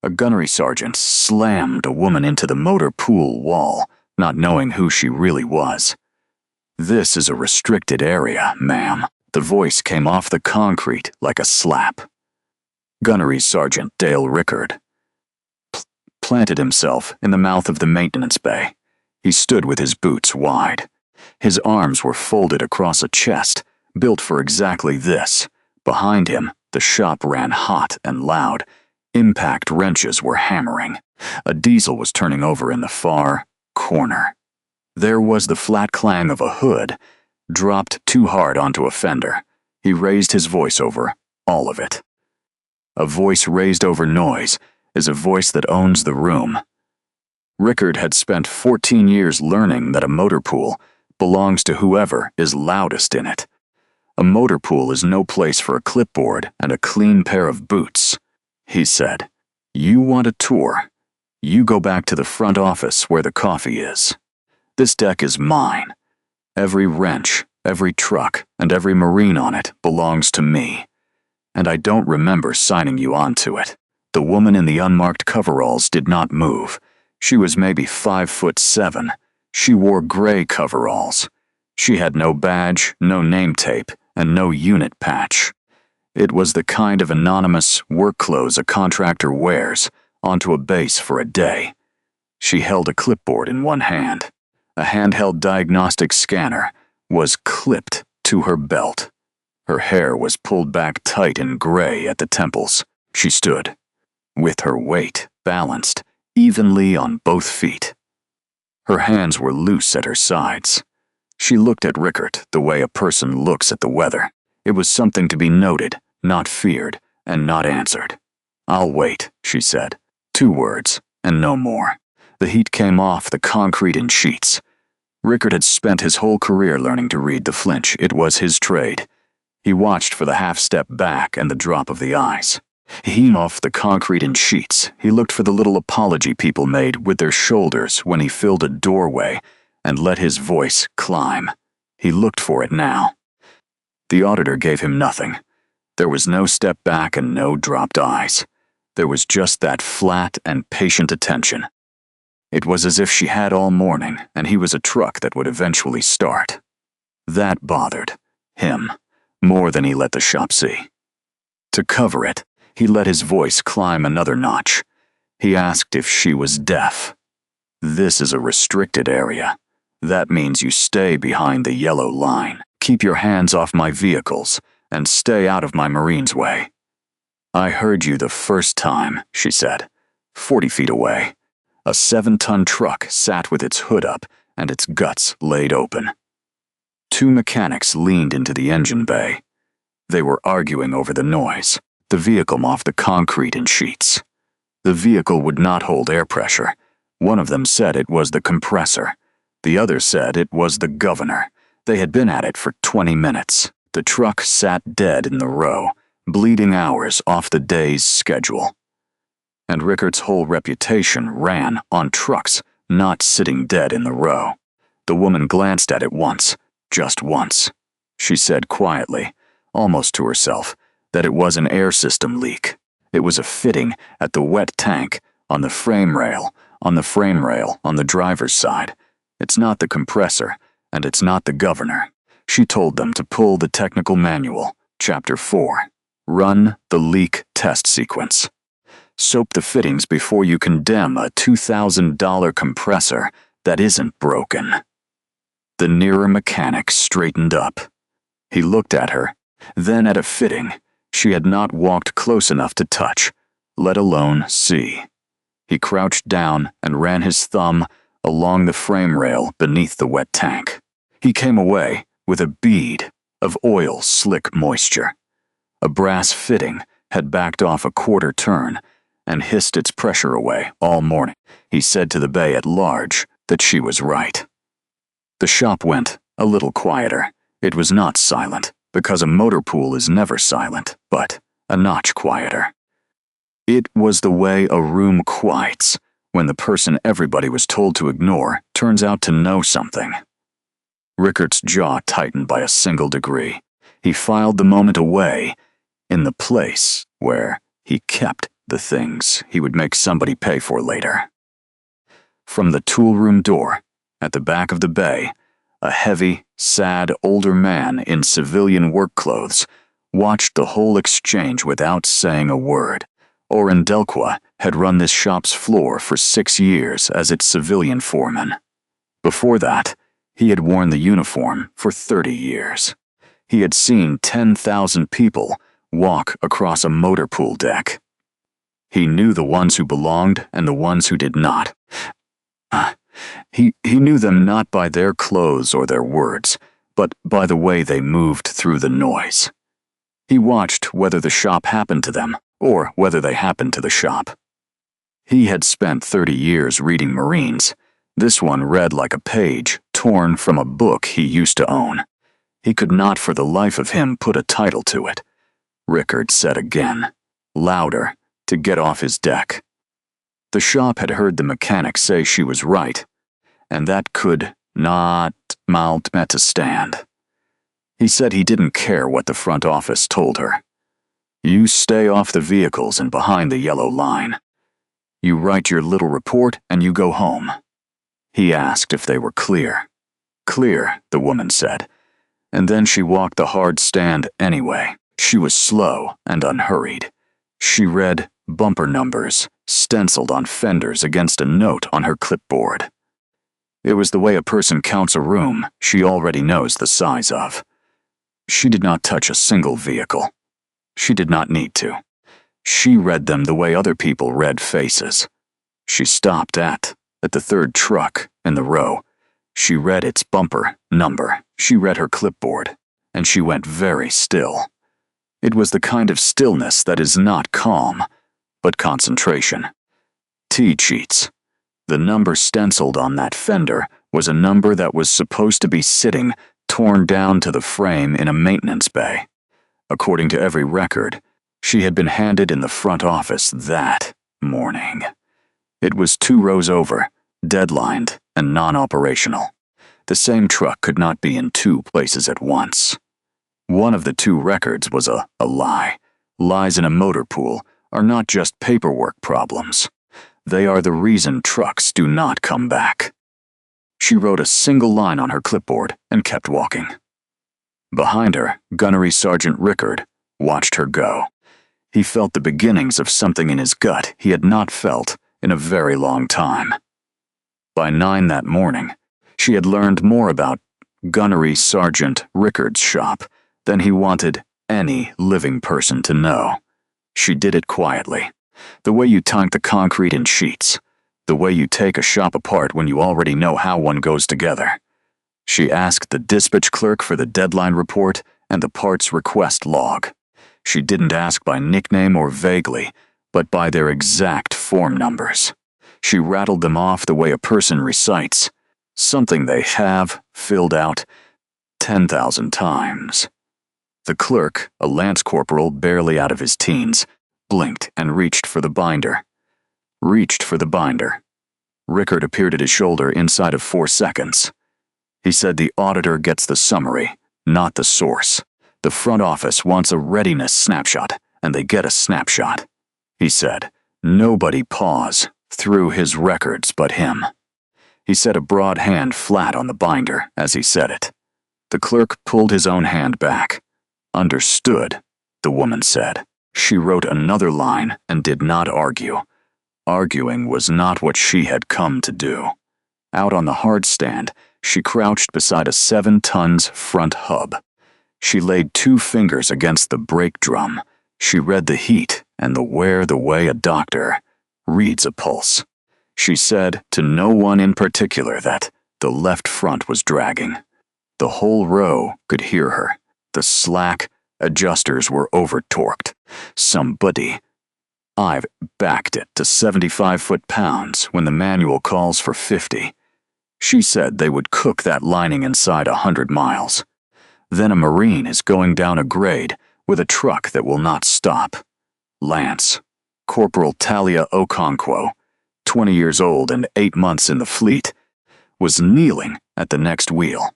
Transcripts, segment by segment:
A gunnery sergeant slammed a woman into the motor pool wall, not knowing who she really was. "This is a restricted area, ma'am." The voice came off the concrete like a slap. Gunnery Sergeant Dale Rickard planted himself in the mouth of the maintenance bay. He stood with his boots wide. His arms were folded across a chest, built for exactly this. Behind him, the shop ran hot and loud. Impact wrenches were hammering. A diesel was turning over in the far corner. There was the flat clang of a hood, dropped too hard onto a fender. He raised his voice over all of it. A voice raised over noise is a voice that owns the room. Rickard had spent 14 years learning that a motor pool belongs to whoever is loudest in it. A motor pool is no place for a clipboard and a clean pair of boots. He said, "You want a tour? You go back to the front office where the coffee is. This deck is mine. Every wrench, every truck, and every Marine on it belongs to me. And I don't remember signing you onto it." The woman in the unmarked coveralls did not move. She was maybe 5'7". She wore gray coveralls. She had no badge, no name tape, and no unit patch. It was the kind of anonymous work clothes a contractor wears onto a base for a day. She held a clipboard in one hand. A handheld diagnostic scanner was clipped to her belt. Her hair was pulled back tight and gray at the temples. She stood, with her weight balanced evenly on both feet. Her hands were loose at her sides. She looked at Rickard the way a person looks at the weather. It was something to be noted, not feared, and not answered. "I'll wait," she said. 2 words, and no more. The heat came off the concrete in sheets. Rickard had spent his whole career learning to read the flinch. It was his trade. He watched for the half-step back and the drop of the eyes. He off the concrete in sheets. He looked for the little apology people made with their shoulders when he filled a doorway and let his voice climb. He looked for it now. The auditor gave him nothing. There was no step back and no dropped eyes. There was just that flat and patient attention. It was as if she had all morning and he was a truck that would eventually start. That bothered him more than he let the shop see. To cover it, he let his voice climb another notch. He asked if she was deaf. "This is a restricted area. That means you stay behind the yellow line. Keep your hands off my vehicles and stay out of my Marine's way." "I heard you the first time," she said, 40 feet away. A 7-ton truck sat with its hood up and its guts laid open. 2 mechanics leaned into the engine bay. They were arguing over the noise. The vehicle off the concrete in sheets. The vehicle would not hold air pressure. One of them said it was the compressor. The other said it was the governor. They had been at it for 20 minutes. The truck sat dead in the row, bleeding hours off the day's schedule. And Rickard's whole reputation ran on trucks not sitting dead in the row. The woman glanced at it once, just once. She said quietly, almost to herself, that it was an air system leak. It was a fitting at the wet tank, on the frame rail on the driver's side. It's not the compressor, and it's not the governor. She told them to pull the technical manual, Chapter 4. Run the leak test sequence. Soap the fittings before you condemn a $2,000 compressor that isn't broken. The nearer mechanic straightened up. He looked at her, then at a fitting she had not walked close enough to touch, let alone see. He crouched down and ran his thumb along the frame rail beneath the wet tank. He came away with a bead of oil-slick moisture. A brass fitting had backed off a quarter turn and hissed its pressure away all morning. He said to the bay at large that she was right. The shop went a little quieter. It was not silent, because a motor pool is never silent, but a notch quieter. It was the way a room quiets when the person everybody was told to ignore turns out to know something. Rickard's jaw tightened by a single degree. He filed the moment away in the place where he kept the the things he would make somebody pay for later. From the tool room door, at the back of the bay, a heavy, sad older man in civilian work clothes watched the whole exchange without saying a word. Oren Delqua had run this shop's floor for 6 years as its civilian foreman. Before that, he had worn the uniform for 30 years. He had seen 10,000 people walk across a motor pool deck. He knew the ones who belonged and the ones who did not. He knew them not by their clothes or their words, but by the way they moved through the noise. He watched whether the shop happened to them or whether they happened to the shop. He had spent 30 years reading Marines. This one read like a page torn from a book he used to own. He could not for the life of him put a title to it. Rickard said again, louder, to get off his deck. The shop had heard the mechanic say she was right, and that could not mount to stand. He said he didn't care what the front office told her. You stay off the vehicles and behind the yellow line. You write your little report and you go home. He asked if they were clear. Clear, the woman said, and then she walked the hard stand anyway. She was slow and unhurried. She read bumper numbers stenciled on fenders against a note on her clipboard. It was the way a person counts a room she already knows the size of. She did not touch a single vehicle. She did not need to. She read them the way other people read faces. She stopped at the third truck in the row. She read its bumper number. She read her clipboard, and she went very still. It was the kind of stillness that is not calm, but concentration. T-cheats. The number stenciled on that fender was a number that was supposed to be sitting torn down to the frame in a maintenance bay. According to every record, she had been handed in the front office that morning. It was 2 rows over, deadlined, and non-operational. The same truck could not be in 2 places at once. One of the 2 records was a lie. Lies in a motor pool are not just paperwork problems. They are the reason trucks do not come back. She wrote a single line on her clipboard and kept walking. Behind her, Gunnery Sergeant Rickard watched her go. He felt the beginnings of something in his gut he had not felt in a very long time. By 9 that morning, she had learned more about Gunnery Sergeant Rickard's shop than he wanted any living person to know. She did it quietly, the way you tank the concrete in sheets, the way you take a shop apart when you already know how one goes together. She asked the dispatch clerk for the deadline report and the parts request log. She didn't ask by nickname or vaguely, but by their exact form numbers. She rattled them off the way a person recites, something they have filled out 10,000 times. The clerk, a lance corporal barely out of his teens, blinked and reached for the binder. Rickard appeared at his shoulder inside of 4 seconds. He said the auditor gets the summary, not the source. The front office wants a readiness snapshot, and they get a snapshot. He said, nobody paws through his records but him. He set a broad hand flat on the binder as he said it. The clerk pulled his own hand back. Understood, the woman said. She wrote another line and did not argue. Arguing was not what she had come to do. Out on the hard stand, she crouched beside a 7 tons front hub. She laid 2 fingers against the brake drum. She read the heat and the wear the way a doctor reads a pulse. She said to no one in particular that the left front was dragging. The whole row could hear her. The slack adjusters were over-torqued. Somebody. I've backed it to 75 foot-pounds when the manual calls for 50. She said they would cook that lining inside 100 miles. Then a Marine is going down a grade with a truck that will not stop. Lance, Corporal Talia Okonkwo, 20 years old and 8 months in the fleet, was kneeling at the next wheel.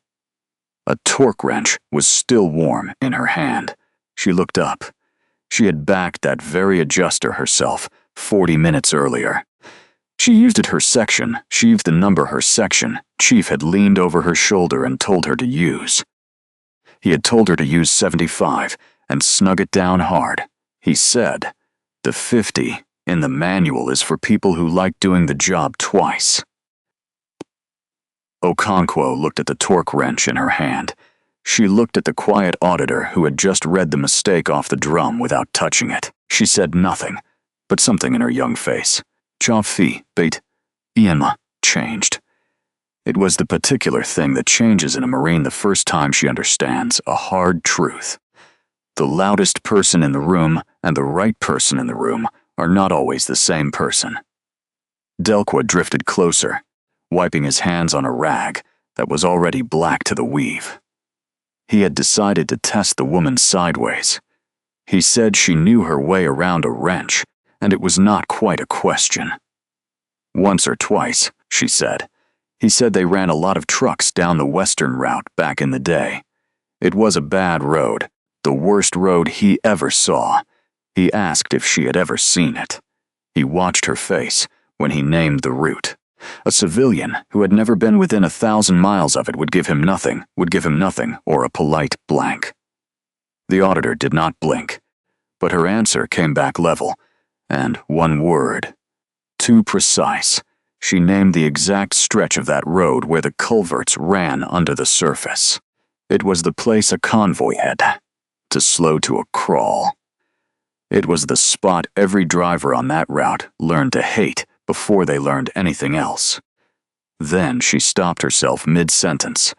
A torque wrench was still warm in her hand. She looked up. She had backed that very adjuster herself 40 minutes earlier. She used the number her section chief had leaned over her shoulder and told her to use. He had told her to use 75 and snug it down hard. He said, "The 50 in the manual is for people who like doing the job twice." Okonkwo looked at the torque wrench in her hand. She looked at the quiet auditor who had just read the mistake off the drum without touching it. She said nothing, but something in her young face, Chafi, bait, Ianma, changed. It was the particular thing that changes in a Marine the first time she understands a hard truth. The loudest person in the room and the right person in the room are not always the same person. Delqua drifted closer, wiping his hands on a rag that was already black to the weave. He had decided to test the woman sideways. He said she knew her way around a wrench, and it was not quite a question. Once or twice, she said. He said they ran a lot of trucks down the western route back in the day. It was a bad road, the worst road he ever saw. He asked if she had ever seen it. He watched her face when he named the route. A civilian who had never been within 1,000 miles of it would give him nothing, or a polite blank. The auditor did not blink, but her answer came back level, and one word. Too precise. She named the exact stretch of that road where the culverts ran under the surface. It was the place a convoy had to slow to a crawl. It was the spot every driver on that route learned to hate before they learned anything else. Then she stopped herself mid-sentence.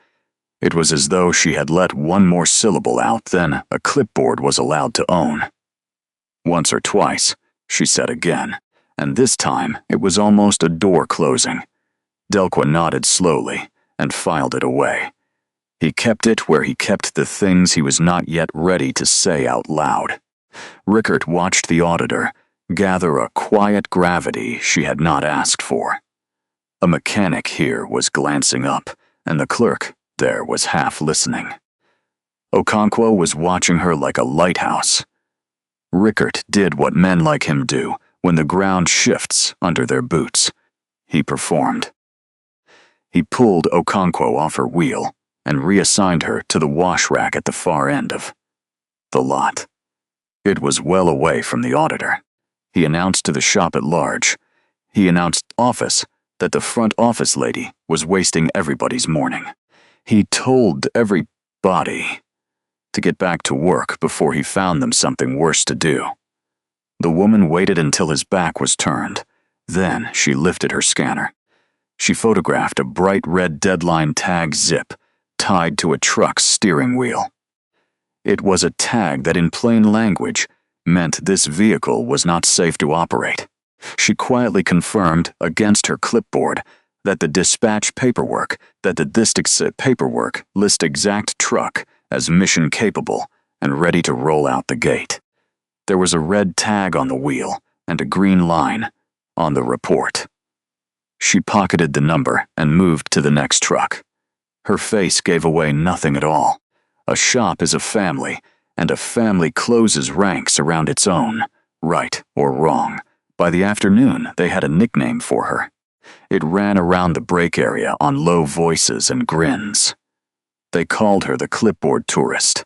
It was as though she had let one more syllable out than a clipboard was allowed to own. Once or twice, she said again, and this time it was almost a door closing. Delqua nodded slowly and filed it away. He kept it where he kept the things he was not yet ready to say out loud. Rickert watched the auditor gather a quiet gravity she had not asked for. A mechanic here was glancing up, and the clerk there was half listening. Okonkwo was watching her like a lighthouse. Rickert did what men like him do when the ground shifts under their boots. He performed. He pulled Okonkwo off her wheel and reassigned her to the wash rack at the far end of the lot. It was well away from the auditor. He announced to the shop at large. He announced office that the front office lady was wasting everybody's morning. He told everybody to get back to work before he found them something worse to do. The woman waited until his back was turned. Then she lifted her scanner. She photographed a bright red deadline tag zip tied to a truck's steering wheel. It was a tag that in plain language meant this vehicle was not safe to operate. She quietly confirmed against her clipboard that the dispatch paperwork list exact truck as mission capable and ready to roll out the gate. There was a red tag on the wheel and a green line on the report. She pocketed the number and moved to the next truck. Her face gave away nothing at all. A shop is a family, and a family closes ranks around its own, right or wrong. By the afternoon, they had a nickname for her. It ran around the break area on low voices and grins. They called her the clipboard tourist.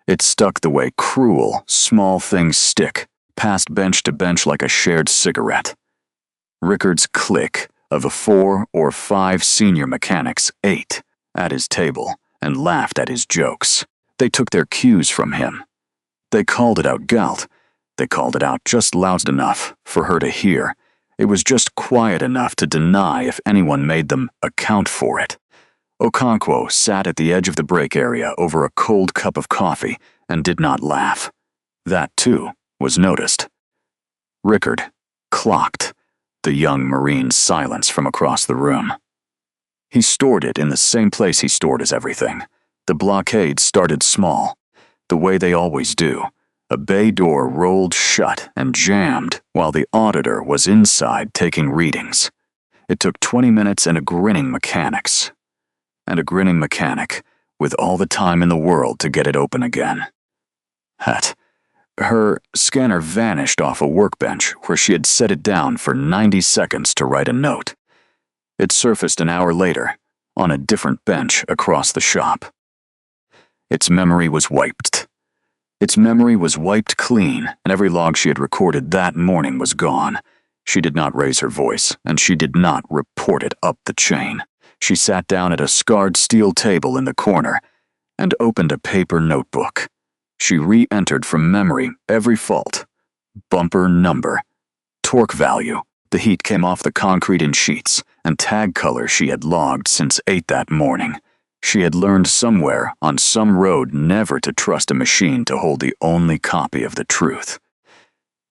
It stuck the way cruel, small things stick, passed bench to bench like a shared cigarette. Rickert's clique of 4 or 5 senior mechanics ate at his table and laughed at his jokes. They took their cues from him. They called it out galt. They called it out just loud enough for her to hear. It was just quiet enough to deny if anyone made them account for it. Okonkwo sat at the edge of the break area over a cold cup of coffee and did not laugh. That, too, was noticed. Rickert clocked the young Marine's silence from across the room. He stored it in the same place he stored his everything. The blockade started small, the way they always do. A bay door rolled shut and jammed while the auditor was inside taking readings. It took 20 minutes and a grinning mechanic with all the time in the world to get it open again. Her scanner vanished off a workbench where she had set it down for 90 seconds to write a note. It surfaced an hour later, on a different bench across the shop. Its memory was wiped. Its memory was wiped clean, and every log she had recorded that morning was gone. She did not raise her voice, and she did not report it up the chain. She sat down at a scarred steel table in the corner and opened a paper notebook. She re-entered from memory every fault. Bumper number, torque value, the heat came off the concrete in sheets, and tag color she had logged since 8 that morning. She had learned somewhere on some road never to trust a machine to hold the only copy of the truth.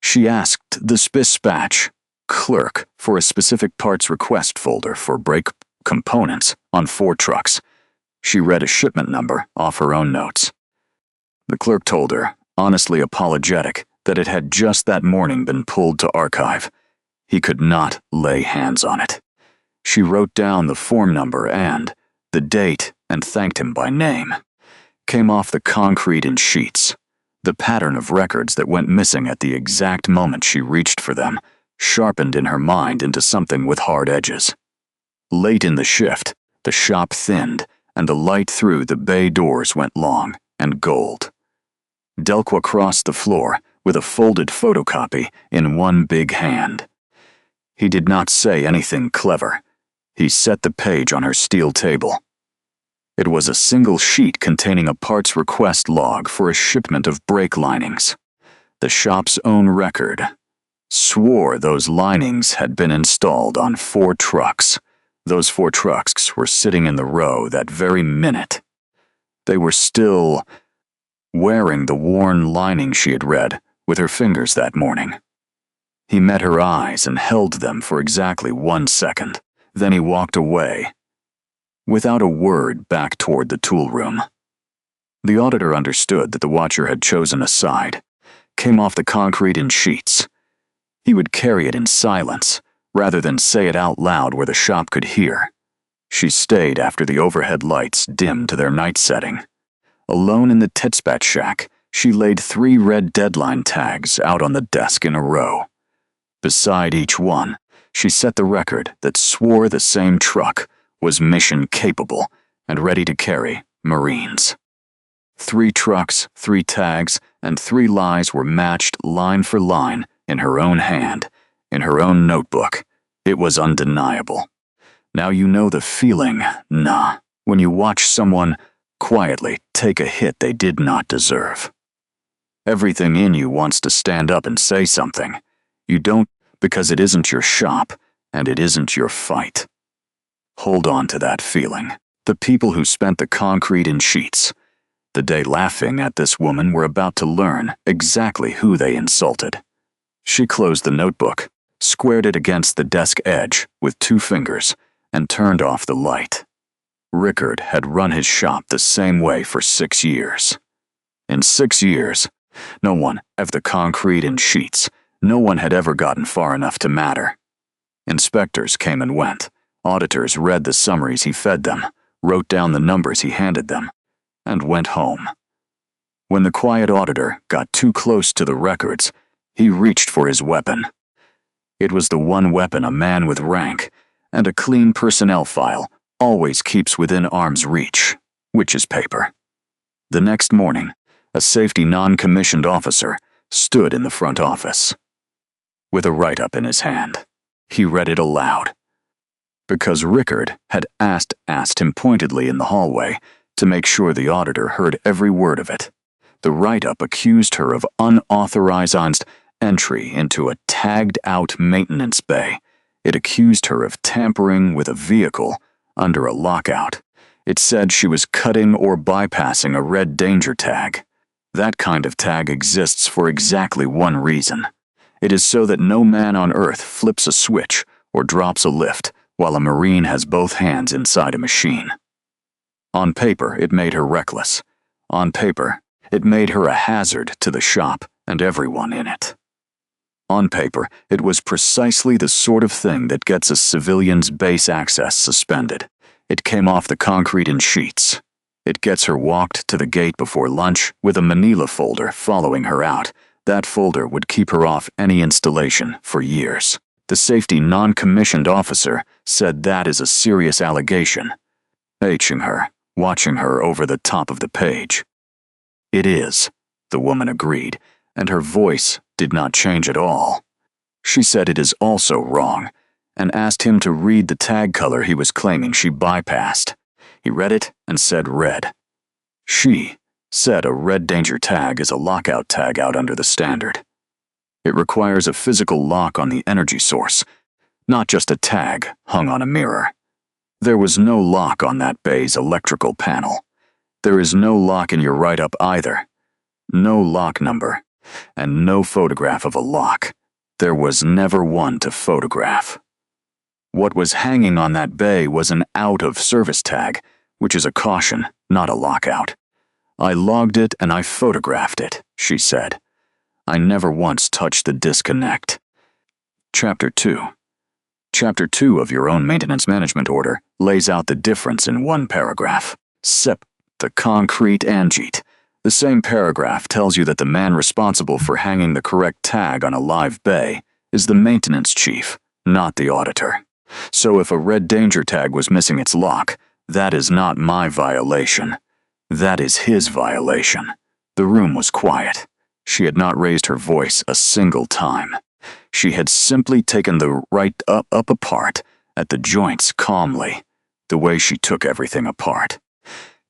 She asked the dispatch clerk for a specific parts request folder for brake components on 4 trucks. She read a shipment number off her own notes. The clerk told her, honestly apologetic, that it had just that morning been pulled to archive. He could not lay hands on it. She wrote down the form number and the date and thanked him by name. Came off the concrete in sheets. The pattern of records that went missing at the exact moment she reached for them, sharpened in her mind into something with hard edges. Late in the shift, the shop thinned, and the light through the bay doors went long and gold. Delqua crossed the floor with a folded photocopy in one big hand. He did not say anything clever. He set the page on her steel table. It was a single sheet containing a parts request log for a shipment of brake linings. The shop's own record swore those linings had been installed on 4 trucks. Those 4 trucks were sitting in the row that very minute. They were still wearing the worn lining she had read with her fingers that morning. He met her eyes and held them for exactly 1 second. Then he walked away, without a word, back toward the tool room. The auditor understood that the watcher had chosen a side, came off the concrete in sheets. He would carry it in silence, rather than say it out loud where the shop could hear. She stayed after the overhead lights dimmed to their night setting. Alone in the dispatch shack, she laid 3 red deadline tags out on the desk in a row. Beside each one, she set the record that swore the same truck was mission-capable and ready to carry Marines. 3 trucks, 3 tags, and 3 lies were matched line for line in her own hand, in her own notebook. It was undeniable. Now you know the feeling, when you watch someone quietly take a hit they did not deserve. Everything in you wants to stand up and say something. You don't because it isn't your shop, and it isn't your fight. Hold on to that feeling. The people who spent the concrete in sheets, the day laughing at this woman, were about to learn exactly who they insulted. She closed the notebook, squared it against the desk edge with 2 fingers, and turned off the light. Rickard had run his shop the same way for 6 years. In 6 years, no one of the concrete in sheets. No one had ever gotten far enough to matter. Inspectors came and went. Auditors read the summaries he fed them, wrote down the numbers he handed them, and went home. When the quiet auditor got too close to the records, he reached for his weapon. It was the one weapon a man with rank and a clean personnel file always keeps within arm's reach, which is paper. The next morning, a safety non-commissioned officer stood in the front office with a write-up in his hand. He read it aloud. Because Rickard had asked him pointedly in the hallway to make sure the auditor heard every word of it. The write-up accused her of unauthorized entry into a tagged-out maintenance bay. It accused her of tampering with a vehicle under a lockout. It said she was cutting or bypassing a red danger tag. That kind of tag exists for exactly one reason. It is so that no man on earth flips a switch or drops a lift while a Marine has both hands inside a machine. On paper, it made her reckless. On paper, it made her a hazard to the shop and everyone in it. On paper, it was precisely the sort of thing that gets a civilian's base access suspended. It came off the concrete in sheets. It gets her walked to the gate before lunch with a manila folder following her out, That folder would keep her off any installation for years. The safety non-commissioned officer said that is a serious allegation, H'ing her, watching her over the top of the page. It is, the woman agreed, and her voice did not change at all. She said it is also wrong, and asked him to read the tag color he was claiming she bypassed. He read it and said red. She said a red danger tag is a lockout tag out under the standard. It requires a physical lock on the energy source, not just a tag hung on a mirror. There was no lock on that bay's electrical panel. There is no lock in your write-up either. No lock number, and no photograph of a lock. There was never one to photograph. What was hanging on that bay was an out-of-service tag, which is a caution, not a lockout. I logged it and I photographed it, she said. I never once touched the disconnect. Chapter 2. Chapter 2 of your own maintenance management order lays out the difference in one paragraph. Sep, the concrete anjeet. The same paragraph tells you that the man responsible for hanging the correct tag on a live bay is the maintenance chief, not the auditor. So if a red danger tag was missing its lock, that is not my violation. That is his violation. The room was quiet. She had not raised her voice a single time. She had simply taken the right up apart at the joints calmly, the way she took everything apart.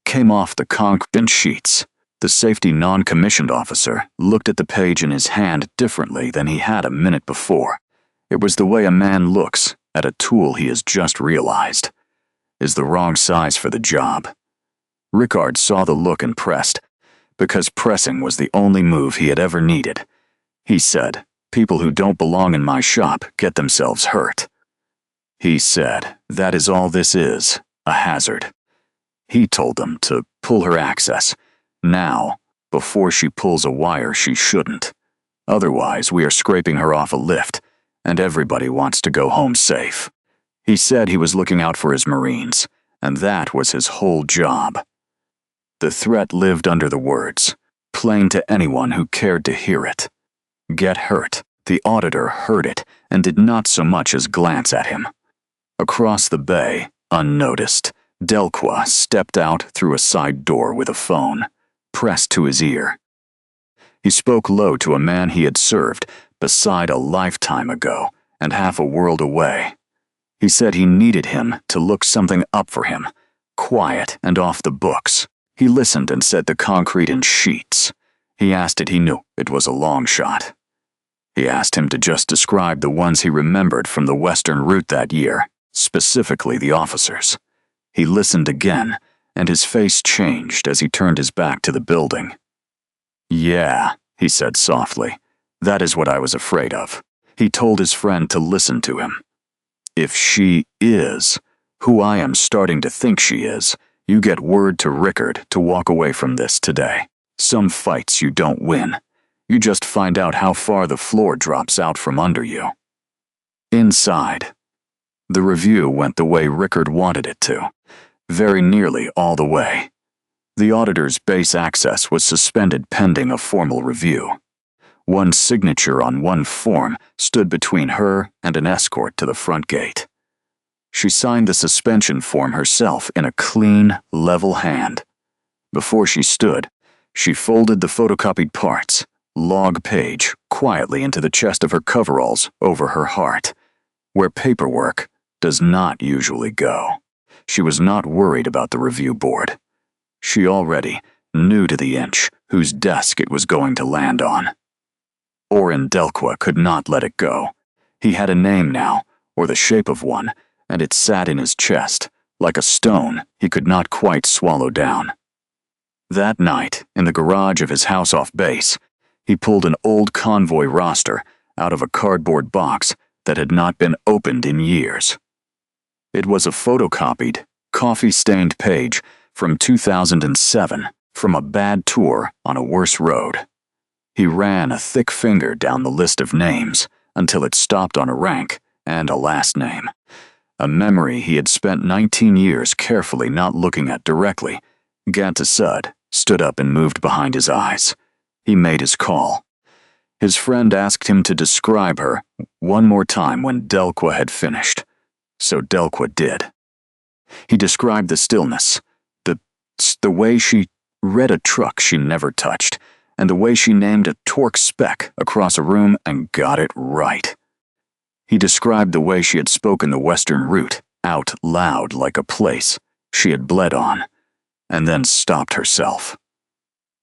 Came off the concrete sheets. The safety non-commissioned officer looked at the page in his hand differently than he had a minute before. It was the way a man looks at a tool he has just realized is the wrong size for the job. Rickard saw the look and pressed, because pressing was the only move he had ever needed. He said, "People who don't belong in my shop get themselves hurt." He said, "That is all this is, a hazard." He told them to pull her access, now, before she pulls a wire she shouldn't. Otherwise, we are scraping her off a lift, and everybody wants to go home safe. He said he was looking out for his Marines, and that was his whole job. The threat lived under the words, plain to anyone who cared to hear it. Get hurt. The auditor heard it and did not so much as glance at him. Across the bay, unnoticed, Delqua stepped out through a side door with a phone, pressed to his ear. He spoke low to a man he had served beside a lifetime ago and half a world away. He said he needed him to look something up for him, quiet and off the books. He listened and said the concrete in sheets. He asked it, he knew it was a long shot. He asked him to just describe the ones he remembered from the western route that year, specifically the officers. He listened again, and his face changed as he turned his back to the building. "Yeah," he said softly, "that is what I was afraid of." He told his friend to listen to him. "If she is who I am starting to think she is, you get word to Rickard to walk away from this today. Some fights you don't win. You just find out how far the floor drops out from under you." Inside, the review went the way Rickard wanted it to, very nearly all the way. The auditor's base access was suspended pending a formal review. One signature on one form stood between her and an escort to the front gate. She signed the suspension form herself in a clean, level hand. Before she stood, she folded the photocopied parts, log page, quietly into the chest of her coveralls over her heart, where paperwork does not usually go. She was not worried about the review board. She already knew to the inch whose desk it was going to land on. Orin Delqua could not let it go. He had a name now, or the shape of one, and it sat in his chest, like a stone he could not quite swallow down. That night, in the garage of his house off base, he pulled an old convoy roster out of a cardboard box that had not been opened in years. It was a photocopied, coffee-stained page from 2007 from a bad tour on a worse road. He ran a thick finger down the list of names until it stopped on a rank and a last name. A memory he had spent 19 years carefully not looking at directly. Gantasud stood up and moved behind his eyes. He made his call. His friend asked him to describe her one more time when Delqua had finished, so Delqua did. He described the stillness, the way she read a truck she never touched, and the way she named a torque speck across a room and got it right. He described the way she had spoken the Western route out loud like a place she had bled on, and then stopped herself.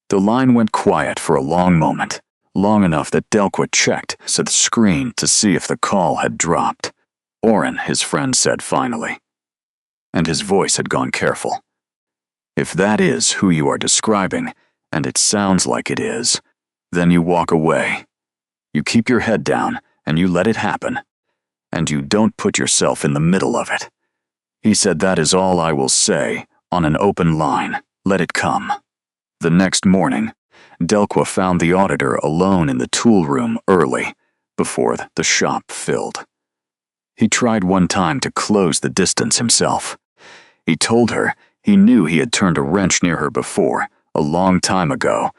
The line went quiet for a long moment, long enough that Delqua checked the screen to see if the call had dropped. Oren, his friend said finally, and his voice had gone careful. If that is who you are describing, and it sounds like it is, then you walk away. You keep your head down, and you let it happen, and you don't put yourself in the middle of it. He said that is all I will say, on an open line. Let it come. The next morning, Delqua found the auditor alone in the tool room early, before the shop filled. He tried one time to close the distance himself. He told her he knew he had turned a wrench near her before, a long time ago,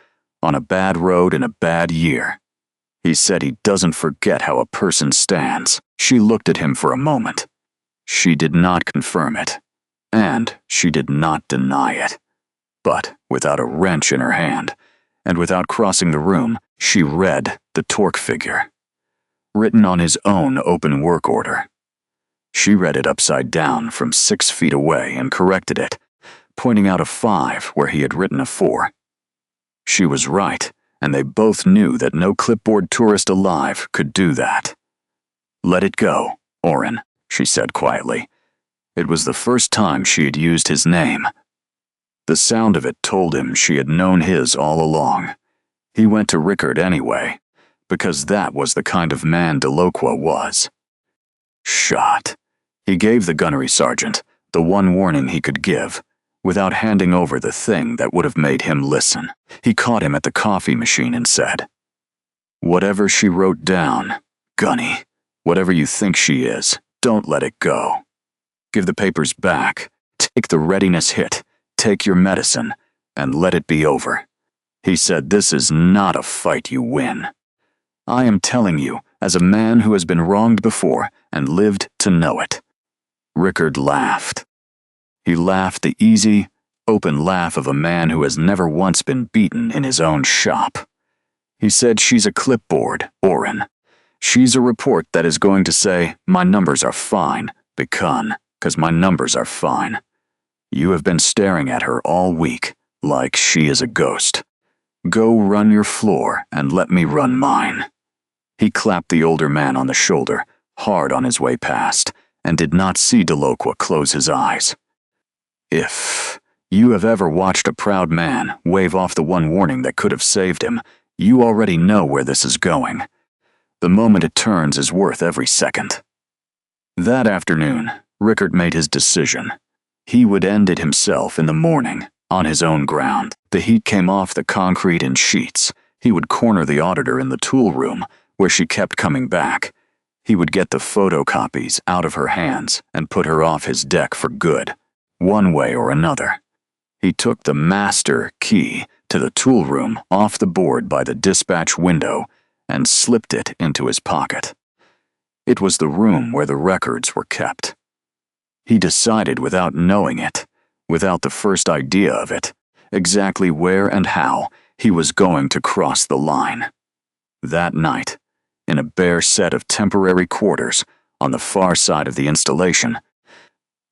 on a bad road in a bad year. He said he doesn't forget how a person stands. She looked at him for a moment. She did not confirm it, and she did not deny it. But without a wrench in her hand, and without crossing the room, she read the torque figure, written on his own open work order. She read it upside down from 6 feet away and corrected it, pointing out a 5 where he had written a 4. She was right, and they both knew that no clipboard tourist alive could do that. Let it go, Oren, she said quietly. It was the first time she had used his name. The sound of it told him she had known his all along. He went to Rickard anyway, because that was the kind of man Delqua was. Shot. He gave the gunnery sergeant the one warning he could give, without handing over the thing that would have made him listen. He caught him at the coffee machine and said, "Whatever she wrote down, Gunny, whatever you think she is, don't let it go. Give the papers back, take the readiness hit, take your medicine, and let it be over." He said, "This is not a fight you win. I am telling you, as a man who has been wronged before and lived to know it." Rickard laughed. He laughed the easy, open laugh of a man who has never once been beaten in his own shop. He said, "She's a clipboard, Oren. She's a report that is going to say, my numbers are fine, because my numbers are fine. You have been staring at her all week, like she is a ghost. Go run your floor and let me run mine." He clapped the older man on the shoulder, hard on his way past, and did not see Delqua close his eyes. If you have ever watched a proud man wave off the one warning that could have saved him, you already know where this is going. The moment it turns is worth every second. That afternoon, Rickard made his decision. He would end it himself in the morning, on his own ground. The heat came off the concrete in sheets. He would corner the auditor in the tool room, where she kept coming back. He would get the photocopies out of her hands and put her off his deck for good, one way or another. He took the master key to the tool room off the board by the dispatch window and slipped it into his pocket. It was the room where the records were kept. He decided without knowing it, without the first idea of it, exactly where and how he was going to cross the line. That night, in a bare set of temporary quarters on the far side of the installation,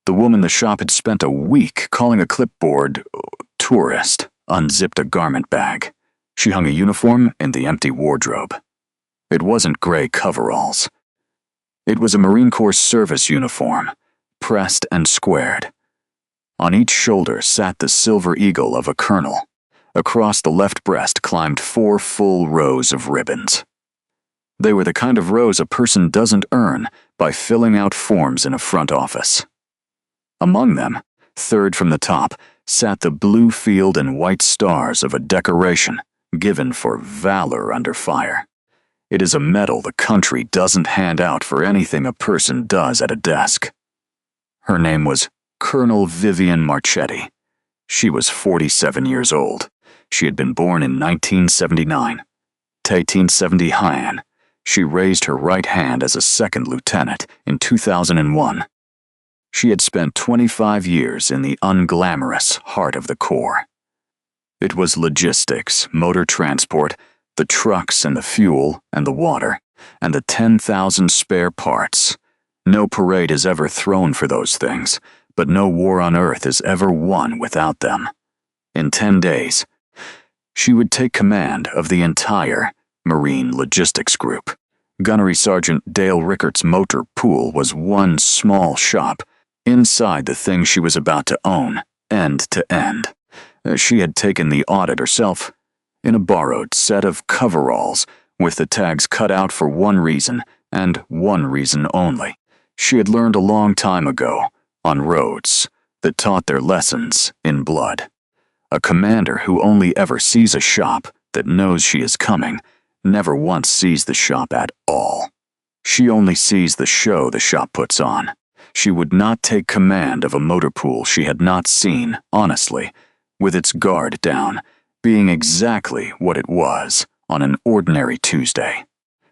the woman the shop had spent a week calling a clipboard tourist unzipped a garment bag. She hung a uniform in the empty wardrobe. It wasn't gray coveralls. It was a Marine Corps service uniform, pressed and squared. On each shoulder sat the silver eagle of a colonel. Across the left breast climbed 4 full rows of ribbons. They were the kind of rows a person doesn't earn by filling out forms in a front office. Among them, third from the top, sat the blue field and white stars of a decoration given for valor under fire. It is a medal the country doesn't hand out for anything a person does at a desk. Her name was Colonel Vivian Marchetti. She was 47 years old. She had been born in 1979. 1870 Hyan. She raised her right hand as a second lieutenant in 2001. She had spent 25 years in the unglamorous heart of the Corps. It was logistics, motor transport, the trucks and the fuel and the water, and the 10,000 spare parts. No parade is ever thrown for those things, but no war on earth is ever won without them. In 10 days, she would take command of the entire Marine Logistics Group. Gunnery Sergeant Dale Rickart's motor pool was one small shop inside the thing she was about to own, end to end. She had taken the audit herself, in a borrowed set of coveralls with the tags cut out for one reason and one reason only. She had learned a long time ago, on roads, that taught their lessons in blood. A commander who only ever sees a shop that knows she is coming never once sees the shop at all. She only sees the show the shop puts on. She would not take command of a motor pool she had not seen, honestly, with its guard down, being exactly what it was on an ordinary Tuesday.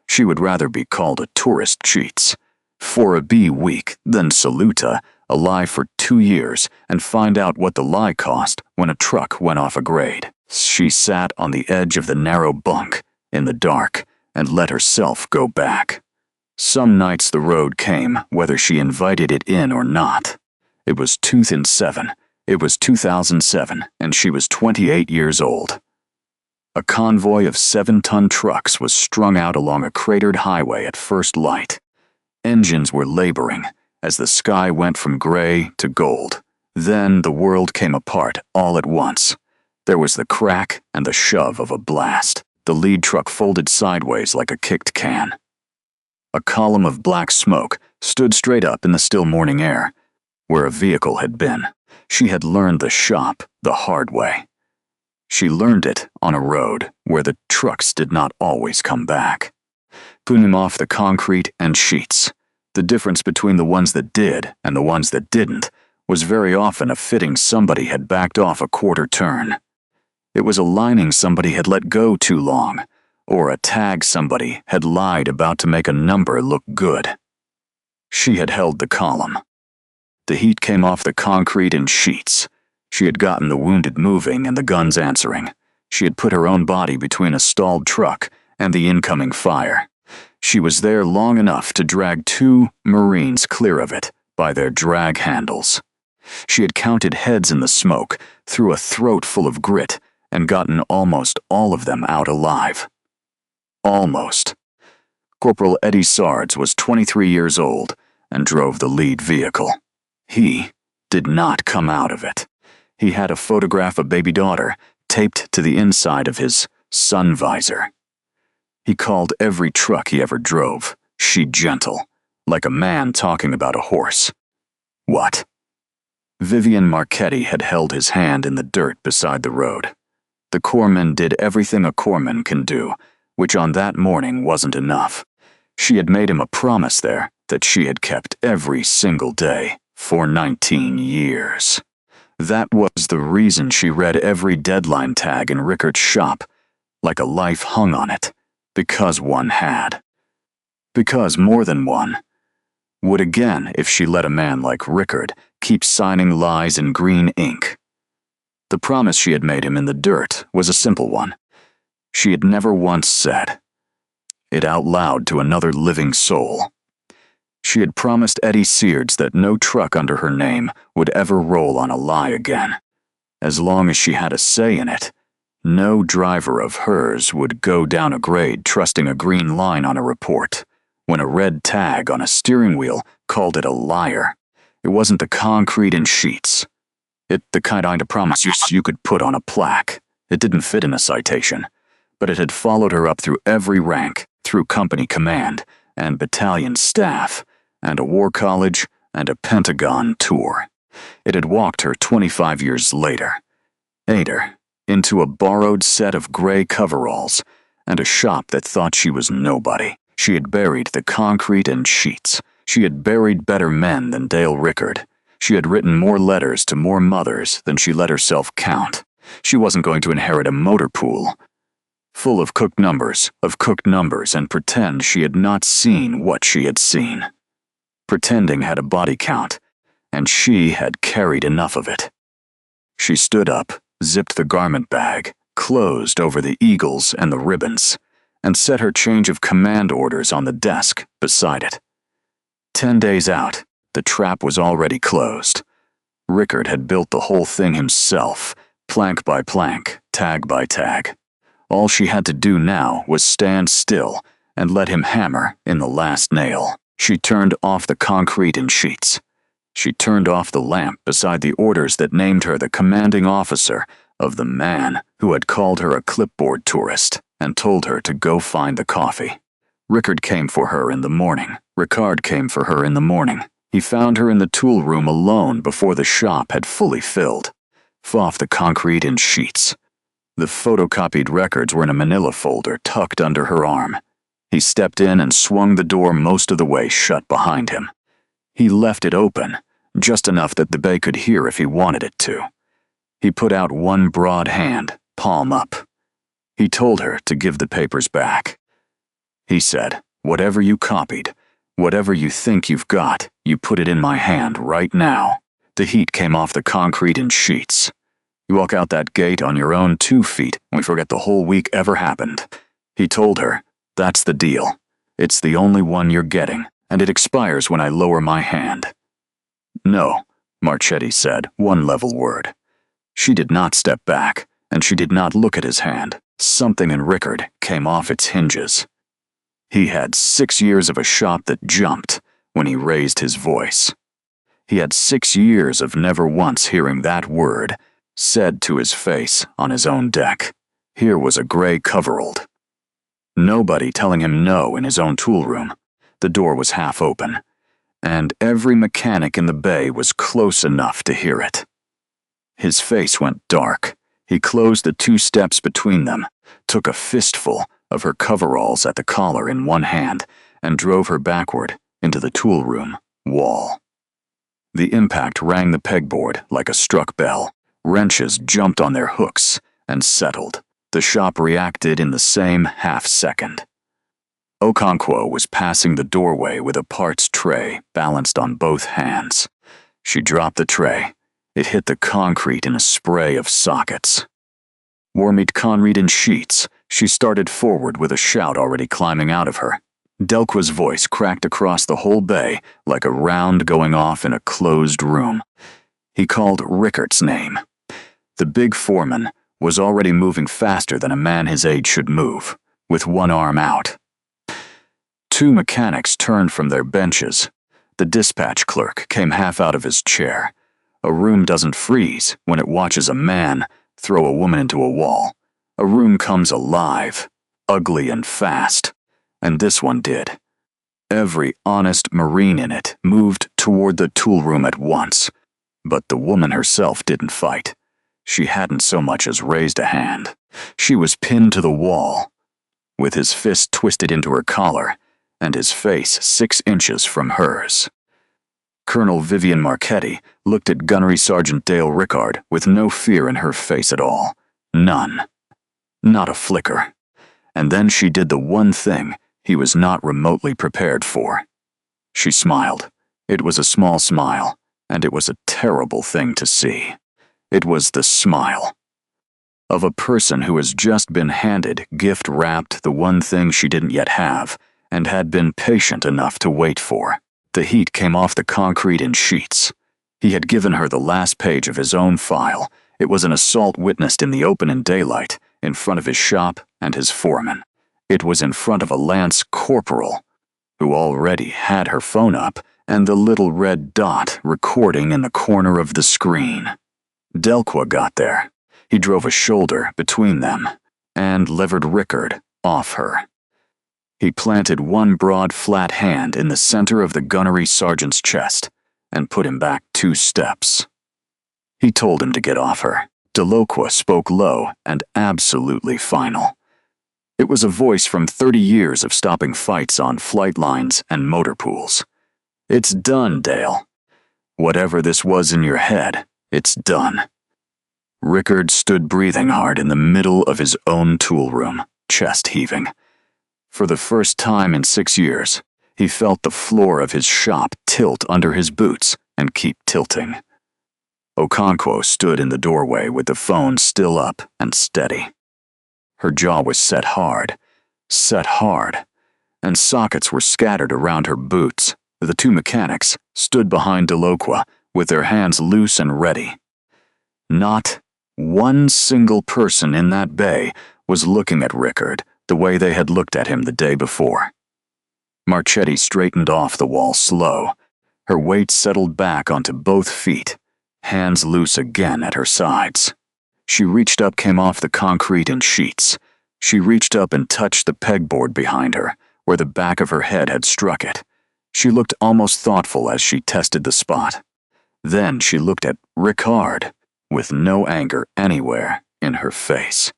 She would rather be called a tourist cheats for a B week than salute a lie for 2 years and find out what the lie cost when a truck went off a grade. She sat on the edge of the narrow bunk in the dark and let herself go back. Some nights the road came, whether she invited it in or not. It was 2007. It was 2007, and she was 28 years old. A convoy of 7-ton trucks was strung out along a cratered highway at first light. Engines were laboring as the sky went from gray to gold. Then the world came apart all at once. There was the crack and the shove of a blast. The lead truck folded sideways like a kicked can. A column of black smoke stood straight up in the still morning air, where a vehicle had been. She had learned the shop the hard way. She learned it on a road where the trucks did not always come back. Putting them off the concrete and sheets. The difference between the ones that did and the ones that didn't was very often a fitting somebody had backed off a quarter turn. It was a lining somebody had let go too long, or a tag somebody had lied about to make a number look good. She had held the column. The heat came off the concrete in sheets. She had gotten the wounded moving and the guns answering. She had put her own body between a stalled truck and the incoming fire. She was there long enough to drag 2 Marines clear of it by their drag handles. She had counted heads in the smoke through a throat full of grit and gotten almost all of them out alive. Almost. Corporal Eddie Sards was 23 years old and drove the lead vehicle. He did not come out of it. He had a photograph of baby daughter taped to the inside of his sun visor. He called every truck he ever drove "she gentle," like a man talking about a horse. What? Vivian Marchetti had held his hand in the dirt beside the road. The corpsman did everything a corpsman can do, which on that morning wasn't enough. She had made him a promise there that she had kept every single day for 19 years. That was the reason she read every deadline tag in Rickart's shop, like a life hung on it, because one had. Because more than one would again if she let a man like Rickard keep signing lies in green ink. The promise she had made him in the dirt was a simple one. She had never once said it out loud to another living soul. She had promised Eddie Seards that no truck under her name would ever roll on a lie again. As long as she had a say in it, no driver of hers would go down a grade trusting a green line on a report, when a red tag on a steering wheel called it a liar. It wasn't the concrete and sheets. It the kind of promise you could put on a plaque. It didn't fit in a citation, but it had followed her up through every rank, through company command and battalion staff, and a war college and a Pentagon tour. It had walked her 25 years later, into a borrowed set of gray coveralls and a shop that thought she was nobody. She had buried the concrete and sheets. She had buried better men than Dale Rickard. She had written more letters to more mothers than she let herself count. She wasn't going to inherit a motor pool. full of cooked numbers, and pretend she had not seen what she had seen. Pretending had a body count, and she had carried enough of it. She stood up, zipped the garment bag, closed over the eagles and the ribbons, and set her change of command orders on the desk beside it. 10 days out, the trap was already closed. Rickard had built the whole thing himself, plank by plank, tag by tag. All she had to do now was stand still and let him hammer in the last nail. She turned off the concrete in sheets. She turned off the lamp beside the orders that named her the commanding officer of the man who had called her a clipboard tourist and told her to go find the coffee. Rickard came for her in the morning. Ricard came for her in the morning. He found her in the tool room alone before the shop had fully filled. Off the concrete in sheets. The photocopied records were in a manila folder tucked under her arm. He stepped in and swung the door most of the way shut behind him. He left it open, just enough that the bay could hear if he wanted it to. He put out one broad hand, palm up. He told her to give the papers back. He said, "Whatever you copied, whatever you think you've got, you put it in my hand right now." The heat came off the concrete in sheets. "You walk out that gate on your own 2 feet, and we forget the whole week ever happened." He told her, "That's the deal. It's the only one you're getting, and it expires when I lower my hand." "No," Marchetti said, one level word. She did not step back, and she did not look at his hand. Something in Rickard came off its hinges. He had 6 years of a shop that jumped when he raised his voice. He had 6 years of never once hearing that word said to his face on his own deck. Here was a gray coverall. Nobody telling him no in his own tool room. The door was half open, and every mechanic in the bay was close enough to hear it. His face went dark. He closed the 2 steps between them, took a fistful of her coveralls at the collar in one hand, and drove her backward into the tool room wall. The impact rang the pegboard like a struck bell. Wrenches jumped on their hooks and settled. The shop reacted in the same half-second. Okonkwo was passing the doorway with a parts tray balanced on both hands. She dropped the tray. It hit the concrete in a spray of sockets. Warmeat Conread in sheets, she started forward with a shout already climbing out of her. Delqua's voice cracked across the whole bay like a round going off in a closed room. He called Rickard's name. The big foreman was already moving faster than a man his age should move, with one arm out. 2 mechanics turned from their benches. The dispatch clerk came half out of his chair. A room doesn't freeze when it watches a man throw a woman into a wall. A room comes alive, ugly and fast, and this one did. Every honest Marine in it moved toward the tool room at once, but the woman herself didn't fight. She hadn't so much as raised a hand. She was pinned to the wall, with his fist twisted into her collar, and his face 6 inches from hers. Colonel Vivian Marchetti looked at Gunnery Sergeant Dale Rickard with no fear in her face at all. None. Not a flicker. And then she did the one thing he was not remotely prepared for. She smiled. It was a small smile, and it was a terrible thing to see. It was the smile of a person who has just been handed, gift-wrapped, the one thing she didn't yet have, and had been patient enough to wait for. The heat came off the concrete in sheets. He had given her the last page of his own file. It was an assault witnessed in the open in daylight, in front of his shop and his foreman. It was in front of a lance corporal, who already had her phone up and the little red dot recording in the corner of the screen. Delqua got there. He drove a shoulder between them and levered Rickard off her. He planted one broad flat hand in the center of the gunnery sergeant's chest and put him back 2 steps. He told him to get off her. Delqua spoke low and absolutely final. It was a voice from 30 years of stopping fights on flight lines and motor pools. "It's done, Dale. Whatever this was in your head, it's done." Rickard stood breathing hard in the middle of his own tool room, chest heaving. For the first time in 6 years, he felt the floor of his shop tilt under his boots and keep tilting. Okonkwo stood in the doorway with the phone still up and steady. Her jaw was set hard, and sockets were scattered around her boots. The two mechanics stood behind Delocqua with their hands loose and ready. Not one single person in that bay was looking at Rickard the way they had looked at him the day before. Marchetti straightened off the wall slow. Her weight settled back onto both feet, hands loose again at her sides. She reached up, came off the concrete in sheets. She reached up and touched the pegboard behind her, where the back of her head had struck it. She looked almost thoughtful as she tested the spot. Then she looked at Rickard, with no anger anywhere in her face.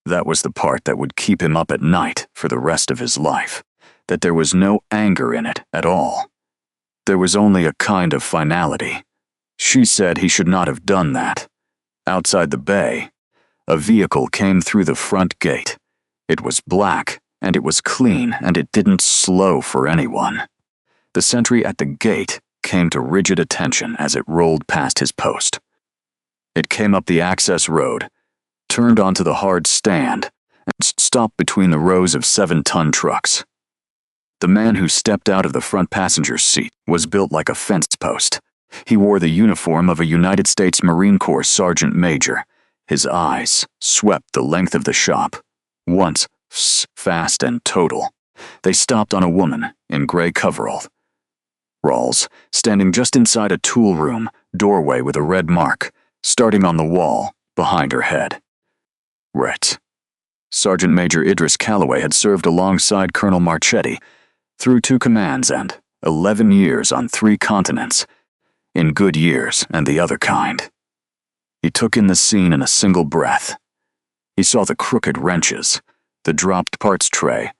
That was the part that would keep him up at night for the rest of his life, that there was no anger in it at all. There was only a kind of finality. She said he should not have done that. Outside the bay, a vehicle came through the front gate. It was black, and it was clean, and it didn't slow for anyone. The sentry at the gate came to rigid attention as it rolled past his post. It came up the access road, turned onto the hard stand, and stopped between the rows of 7-ton trucks. The man who stepped out of the front passenger seat was built like a fence post. He wore the uniform of a United States Marine Corps sergeant major. His eyes swept the length of the shop, once fast and total. They stopped on a woman in gray coveralls, standing just inside a tool room doorway with a red mark, starting on the wall behind her head. Ret. Sergeant Major Idris Calloway had served alongside Colonel Marchetti through 2 commands and 11 years on 3 continents, in good years and the other kind. He took in the scene in a single breath. He saw the crooked wrenches, the dropped parts tray,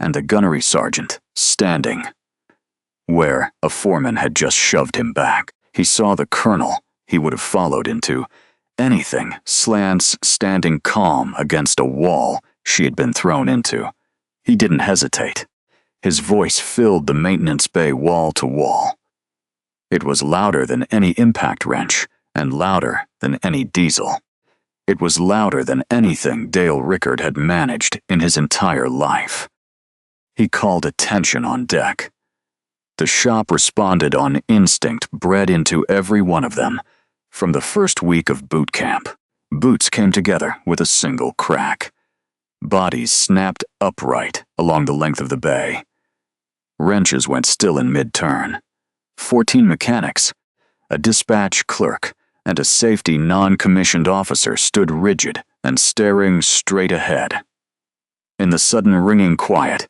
and the gunnery sergeant standing where a foreman had just shoved him back. He saw the colonel he would have followed into anything, slants standing calm against a wall she had been thrown into. He didn't hesitate. His voice filled the maintenance bay wall to wall. It was louder than any impact wrench, and louder than any diesel. It was louder than anything Dale Rickard had managed in his entire life. He called attention on deck. The shop responded on instinct bred into every one of them. From the first week of boot camp, boots came together with a single crack. Bodies snapped upright along the length of the bay. Wrenches went still in mid-turn. 14 mechanics, a dispatch clerk, and a safety non-commissioned officer stood rigid and staring straight ahead. In the sudden ringing quiet,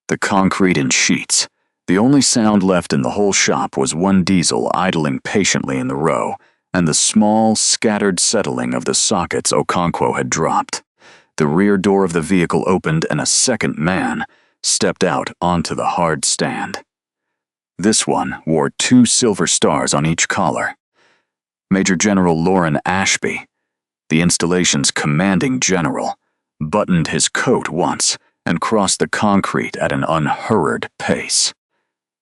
the concrete in sheets, the only sound left in the whole shop was one diesel idling patiently in the row, and the small, scattered settling of the sockets Okonkwo had dropped. The rear door of the vehicle opened and a second man stepped out onto the hard stand. This one wore 2 silver stars on each collar. Major General Loren Ashby, the installation's commanding general, buttoned his coat once and crossed the concrete at an unhurried pace.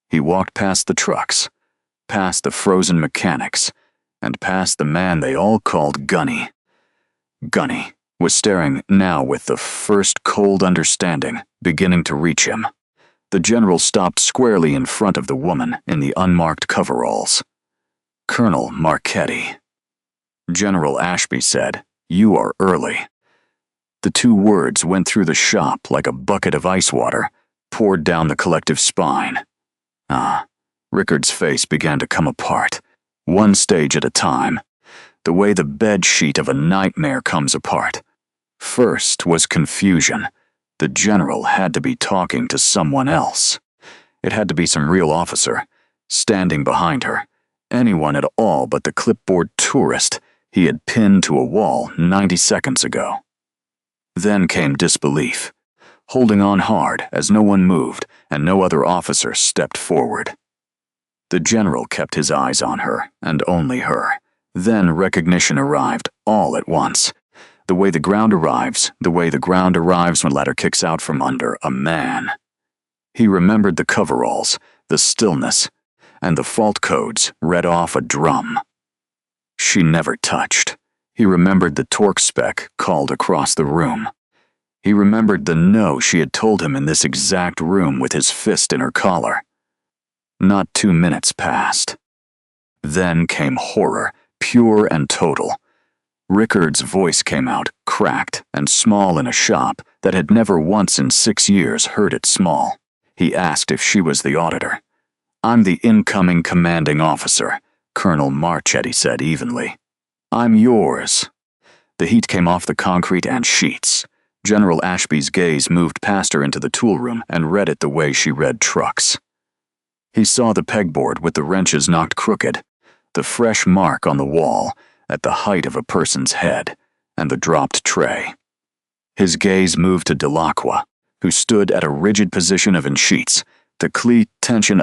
He walked past the trucks, past the frozen mechanics, and past the man they all called Gunny. Gunny was staring now with the first cold understanding beginning to reach him. The general stopped squarely in front of the woman in the unmarked coveralls. Colonel Marchetti. General Ashby said, "You are early." The 2 words went through the shop like a bucket of ice water, poured down the collective spine. Rickard's face began to come apart, one stage at a time, the way the bed sheet of a nightmare comes apart. First was confusion. The general had to be talking to someone else. It had to be some real officer, standing behind her, anyone at all but the clipboard tourist he had pinned to a wall 90 seconds ago. Then came disbelief, holding on hard as no one moved and no other officer stepped forward. The general kept his eyes on her, and only her. Then recognition arrived all at once. The way the ground arrives when ladder kicks out from under a man. He remembered the coveralls, the stillness, and the fault codes read off a drum. She never touched. He remembered the torque spec called across the room. He remembered the no she had told him in this exact room with his fist in her collar. Not 2 minutes passed. Then came horror, pure and total. Rickard's voice came out, cracked and small in a shop that had never once in 6 years heard it small. He asked if she was the auditor. "I'm the incoming commanding officer," Colonel Marchetti said evenly. "I'm yours." The heat came off the concrete and sheets. General Ashby's gaze moved past her into the tool room and read it the way she read trucks. He saw the pegboard with the wrenches knocked crooked, the fresh mark on the wall at the height of a person's head, and the dropped tray. His gaze moved to Delacroix, who stood at a rigid position of in sheets, the cleat tension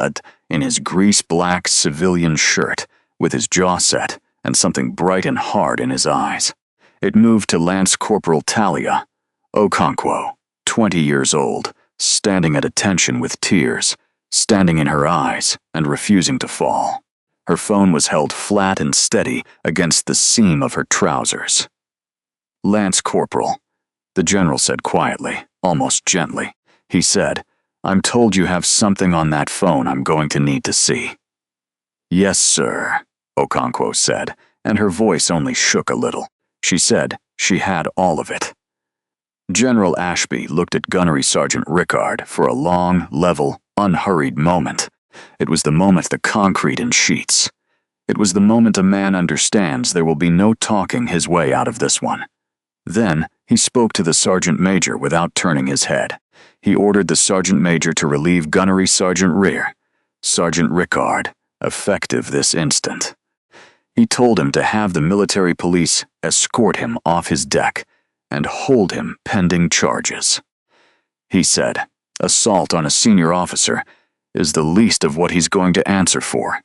in his grease-black civilian shirt, with his jaw set and something bright and hard in his eyes. It moved to Lance Corporal Talia Okonkwo, 20 years old, standing at attention with tears, standing in her eyes and refusing to fall. Her phone was held flat and steady against the seam of her trousers. "Lance Corporal," the general said quietly, almost gently. He said, "I'm told you have something on that phone I'm going to need to see." "Yes, sir," Okonkwo said, and her voice only shook a little. She said she had all of it. General Ashby looked at Gunnery Sergeant Rickard for a long, level, unhurried moment. It was the moment the concrete in sheets. It was the moment a man understands there will be no talking his way out of this one. Then he spoke to the sergeant major without turning his head. He ordered the sergeant major to relieve Gunnery Sergeant Rear, Sergeant Rickard, effective this instant. He told him to have the military police escort him off his deck and hold him pending charges. He said, "Assault on a senior officer is the least of what he's going to answer for."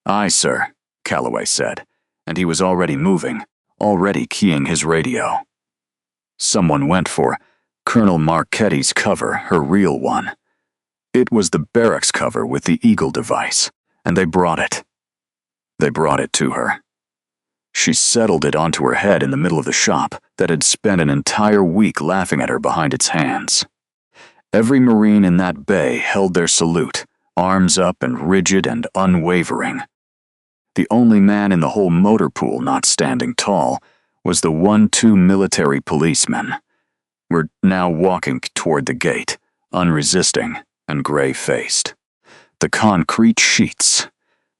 "Aye, sir," Calloway said, and he was already moving, already keying his radio. Someone went for Colonel Marchetti's cover, her real one. It was the barracks cover with the eagle device, and they brought it. They brought it to her. She settled it onto her head in the middle of the shop that had spent an entire week laughing at her behind its hands. Every Marine in that bay held their salute, arms up and rigid and unwavering. The only man in the whole motor pool not standing tall was the 1-2 military policemen. Were now walking toward the gate, unresisting and gray-faced. The concrete sheets.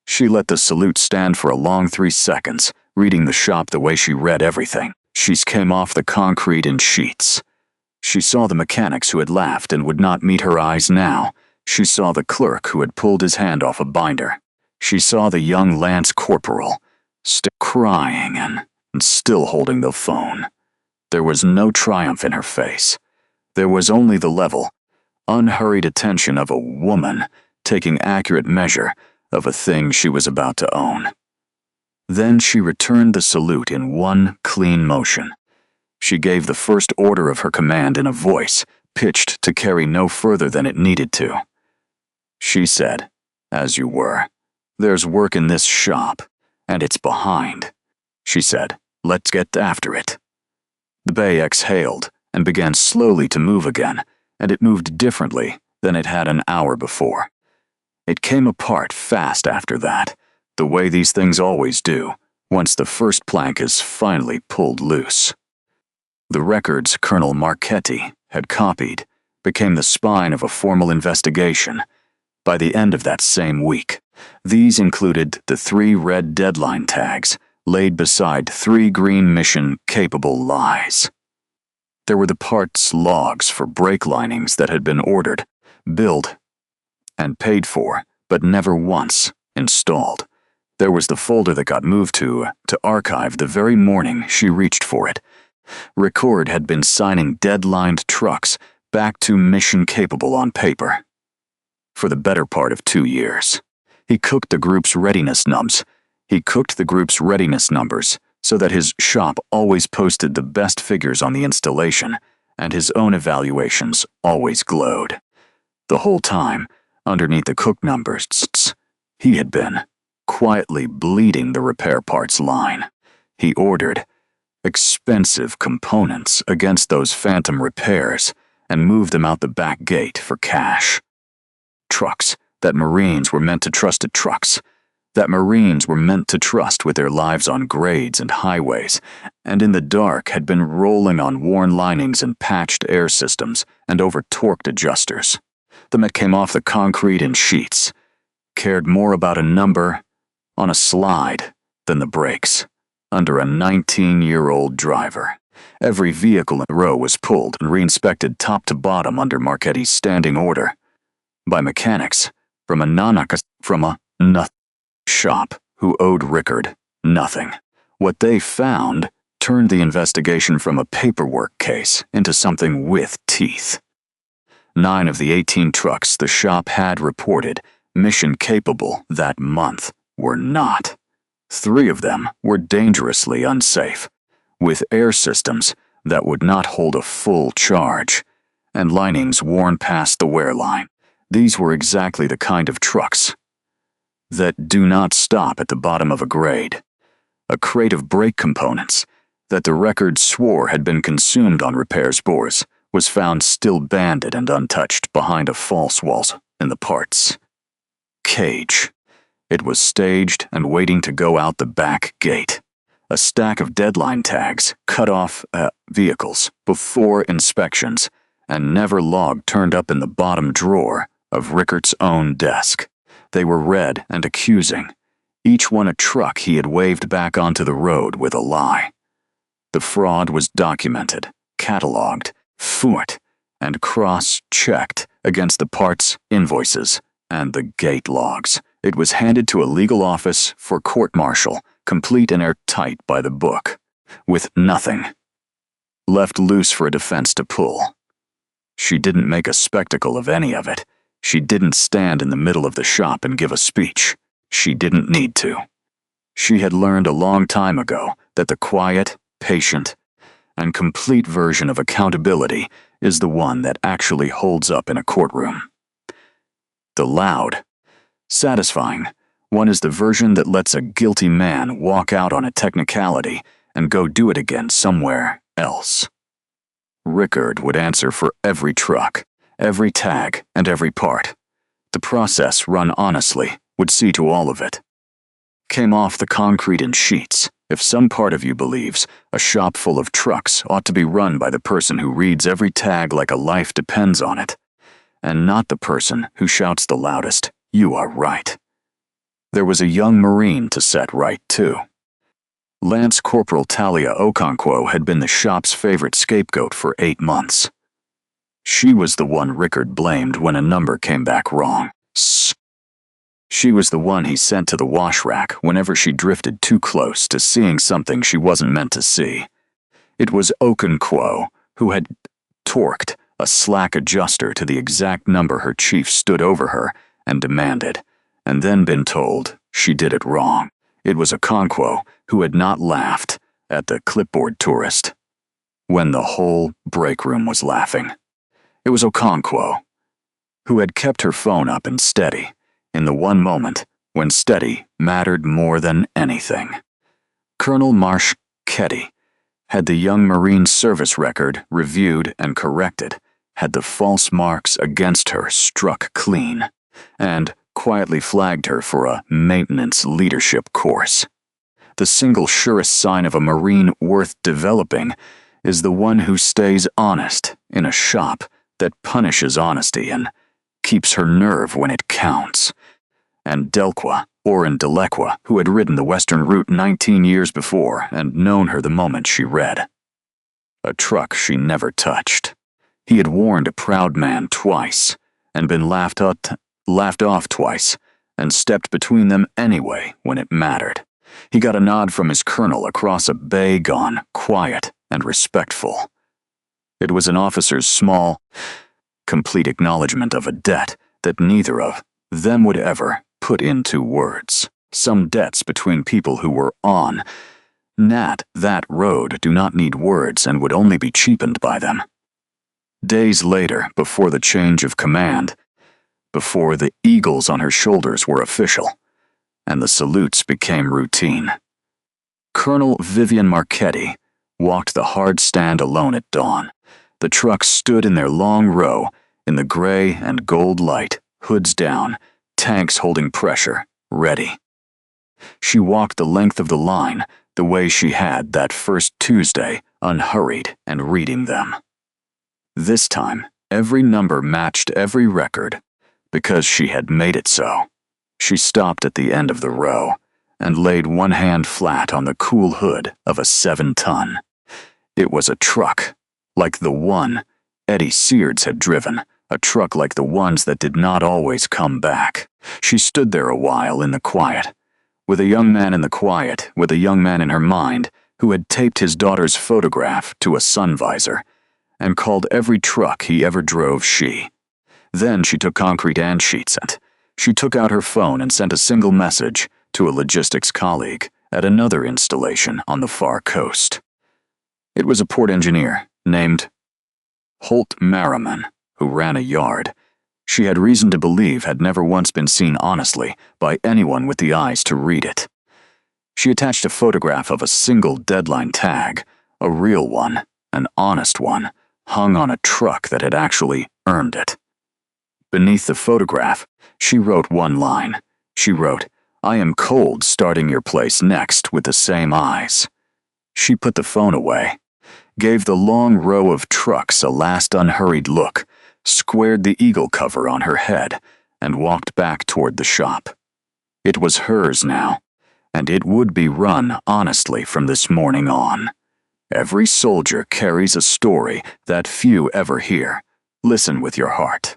She let the salute stand for a long 3 seconds, reading the shop the way she read everything. She came off the concrete in sheets. She saw the mechanics who had laughed and would not meet her eyes now. She saw the clerk who had pulled his hand off a binder. She saw the young Lance Corporal, still crying and still holding the phone. There was no triumph in her face. There was only the level, unhurried attention of a woman taking accurate measure of a thing she was about to own. Then she returned the salute in one clean motion. She gave the first order of her command in a voice pitched to carry no further than it needed to. She said, "As you were, there's work in this shop, and it's behind." She said, "Let's get after it." The bay exhaled and began slowly to move again, and it moved differently than it had an hour before. It came apart fast after that, the way these things always do, once the first plank is finally pulled loose. The records Colonel Marchetti had copied became the spine of a formal investigation. By the end of that same week, these included the 3 red deadline tags laid beside 3 green mission-capable lies. There were the parts logs for brake linings that had been ordered, built, and paid for, but never once installed. There was the folder that got moved to archive the very morning she reached for it. Rickard had been signing deadlined trucks back to mission-capable on paper. For the better part of 2 years, he cooked the group's readiness numbers so that his shop always posted the best figures on the installation, and his own evaluations always glowed. The whole time, underneath the cook numbers, he had been quietly bleeding the repair parts line. He ordered expensive components against those phantom repairs and moved them out the back gate for cash. Trucks that Marines were meant to trust at trucks, that Marines were meant to trust with their lives on grades and highways, and in the dark had been rolling on worn linings and patched air systems and over-torqued adjusters. The that came off the concrete in sheets, cared more about a number on a slide than the brakes, under a 19-year-old driver. Every vehicle in the row was pulled and re-inspected top to bottom under Marchetti's standing order, by mechanics from a nothing shop who owed Rickard nothing. What they found turned the investigation from a paperwork case into something with teeth. 9 of the 18 trucks the shop had reported mission-capable that month were not. 3 of them were dangerously unsafe, with air systems that would not hold a full charge, and linings worn past the wear line. These were exactly the kind of trucks that do not stop at the bottom of a grade. A crate of brake components that the record swore had been consumed on repair spores was found still banded and untouched behind a false wall in the parts cage. It was staged and waiting to go out the back gate. A stack of deadline tags cut off vehicles before inspections and never logged turned up in the bottom drawer of Rickard's own desk. They were red and accusing, each one a truck he had waved back onto the road with a lie. The fraud was documented, catalogued, foot, and cross-checked against the parts invoices and the gate logs. It was handed to a legal office for court-martial, complete and airtight by the book, with nothing left loose for a defense to pull. She didn't make a spectacle of any of it. She didn't stand in the middle of the shop and give a speech. She didn't need to. She had learned a long time ago that the quiet, patient, and complete version of accountability is the one that actually holds up in a courtroom. The loud, satisfying one is the version that lets a guilty man walk out on a technicality and go do it again somewhere else. Rickard would answer for every truck, every tag, and every part. The process, run honestly, would see to all of it. Came off the concrete in sheets. If some part of you believes a shop full of trucks ought to be run by the person who reads every tag like a life depends on it, and not the person who shouts the loudest, you are right. There was a young Marine to set right, too. Lance Corporal Talia Okonkwo had been the shop's favorite scapegoat for 8 months. She was the one Rickard blamed when a number came back wrong. She was the one he sent to the wash rack whenever she drifted too close to seeing something she wasn't meant to see. It was Okonkwo who had torqued a slack adjuster to the exact number her chief stood over her and demanded, and then been told she did it wrong. It was Okonkwo who had not laughed at the clipboard tourist when the whole break room was laughing. It was Okonkwo who had kept her phone up and steady in the one moment when steady mattered more than anything. Colonel Marcchetti had the young Marine service record reviewed and corrected, had the false marks against her struck clean, and quietly flagged her for a maintenance leadership course. The single surest sign of a Marine worth developing is the one who stays honest in a shop that punishes honesty and keeps her nerve when it counts. And Delqua, Orin Delequa, who had ridden the Western route 19 years before and known her the moment she read. A truck she never touched. He had warned a proud man twice and been laughed off twice and stepped between them anyway when it mattered. He got a nod from his colonel across a bay gone quiet and respectful. It was an officer's small, complete acknowledgement of a debt that neither of them would ever put into words. Some debts between people who were on That road do not need words and would only be cheapened by them. Days later, before the change of command, before the eagles on her shoulders were official, and the salutes became routine, Colonel Vivian Marchetti walked the hard stand alone at dawn. The trucks stood in their long row, in the gray and gold light, hoods down, tanks holding pressure, ready. She walked the length of the line, the way she had that first Tuesday, unhurried and reading them. This time, every number matched every record, because she had made it so. She stopped at the end of the row and laid one hand flat on the cool hood of a 7-ton. It was a truck, like the one Eddie Sears had driven, a truck like the ones that did not always come back. She stood there a while in the quiet, with a young man in the quiet, with a young man in her mind who had taped his daughter's photograph to a sun visor and called every truck he ever drove she. Then she took concrete and sheets and she took out her phone and sent a single message to a logistics colleague at another installation on the far coast. It was a port engineer named Holt Merriman who ran a yard she had reason to believe had never once been seen honestly by anyone with the eyes to read it. She attached a photograph of a single deadline tag, a real one, an honest one, hung on a truck that had actually earned it. Beneath the photograph, she wrote one line. She wrote, "I am cold starting your place next with the same eyes." She put the phone away, gave the long row of trucks a last unhurried look, squared the eagle cover on her head, and walked back toward the shop. It was hers now, and it would be run honestly from this morning on. Every soldier carries a story that few ever hear. Listen with your heart.